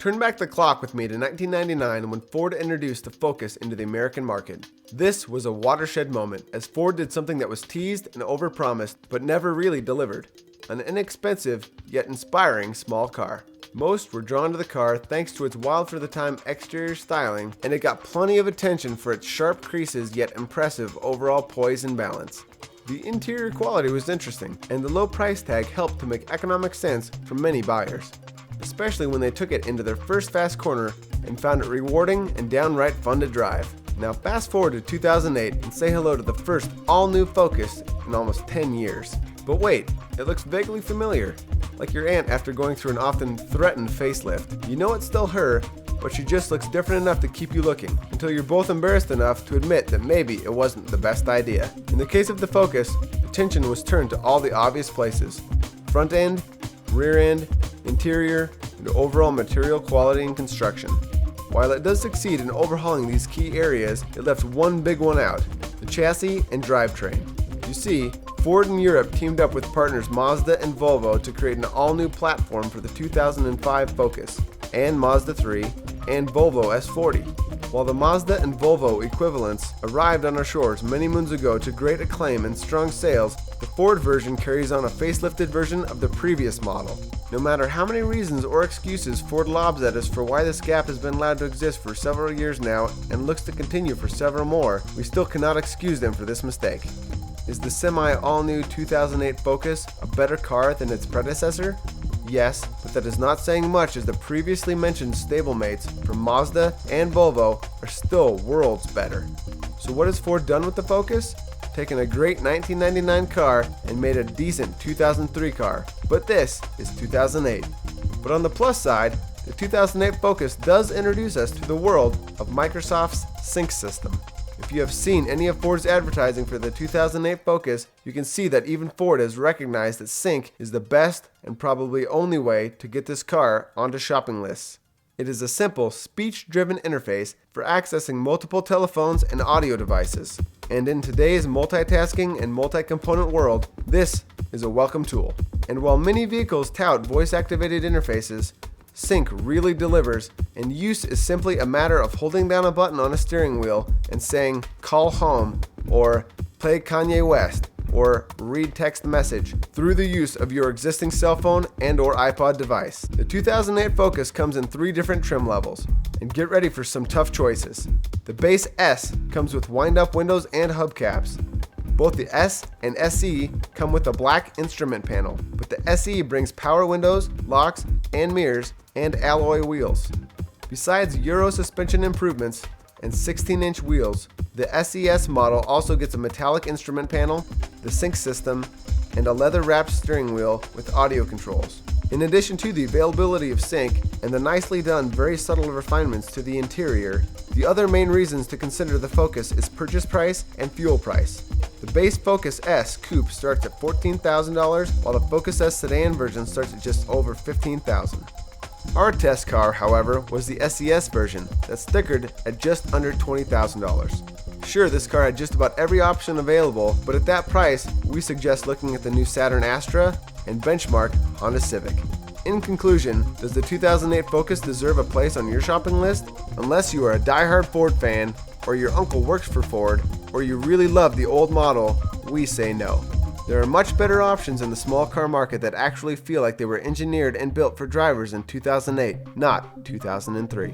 Turn back the clock with me to 1999 when Ford introduced the Focus into the American market. This was a watershed moment as Ford did something that was teased and overpromised but never really delivered. An inexpensive yet inspiring small car. Most were drawn to the car thanks to its wild for the time exterior styling, and it got plenty of attention for its sharp creases yet impressive overall poise and balance. The interior quality was interesting, and the low price tag helped to make economic sense for many buyers, especially when they took it into their first fast corner and found it rewarding and downright fun to drive. Now fast forward to 2008 and say hello to the first all-new Focus in almost 10 years. But wait, it looks vaguely familiar, like your aunt after going through an often threatened facelift. You know it's still her, but she just looks different enough to keep you looking, until you're both embarrassed enough to admit that maybe it wasn't the best idea. In the case of the Focus, attention was turned to all the obvious places: front end, rear end, interior, and overall material quality and construction. While it does succeed in overhauling these key areas, it left one big one out: the chassis and drivetrain. You see, Ford in Europe teamed up with partners Mazda and Volvo to create an all-new platform for the 2005 Focus, and Mazda 3, and Volvo S40. While the Mazda and Volvo equivalents arrived on our shores many moons ago to great acclaim and strong sales, the Ford version carries on a facelifted version of the previous model. No matter how many reasons or excuses Ford lobs at us for why this gap has been allowed to exist for several years now and looks to continue for several more, we still cannot excuse them for this mistake. Is the semi-all-new 2008 Focus a better car than its predecessor? Yes, but that is not saying much as the previously mentioned stablemates from Mazda and Volvo are still worlds better. So what has Ford done with the Focus? Taken a great 1999 car and made a decent 2003 car, but this is 2008. But on the plus side, the 2008 Focus does introduce us to the world of Microsoft's Sync system. If you have seen any of Ford's advertising for the 2008 Focus, you can see that even Ford has recognized that Sync is the best and probably only way to get this car onto shopping lists. It is a simple, speech-driven interface for accessing multiple telephones and audio devices. And in today's multitasking and multi-component world, this is a welcome tool. And while many vehicles tout voice-activated interfaces, Sync really delivers, and use is simply a matter of holding down a button on a steering wheel and saying "call home" or "play Kanye West" or "read text message" through the use of your existing cell phone and or iPod device. The 2008 Focus comes in 3 different trim levels, and get ready for some tough choices. The base S comes with wind-up windows and hubcaps. Both the S and SE come with a black instrument panel, but the SE brings power windows, locks, and mirrors, and alloy wheels. Besides Euro suspension improvements and 16-inch wheels, the SES model also gets a metallic instrument panel, the Sync system, and a leather-wrapped steering wheel with audio controls. In addition to the availability of Sync and the nicely done, very subtle refinements to the interior, the other main reasons to consider the Focus is purchase price and fuel price. The base Focus S Coupe starts at $14,000, while the Focus S Sedan version starts at just over $15,000. Our test car, however, was the SES version that's stickered at just under $20,000. Sure, this car had just about every option available, but at that price, we suggest looking at the new Saturn Astra and benchmark Honda Civic. In conclusion, does the 2008 Focus deserve a place on your shopping list? Unless you are a die-hard Ford fan, or your uncle works for Ford, or you really love the old model, we say no. There are much better options in the small car market that actually feel like they were engineered and built for drivers in 2008, not 2003.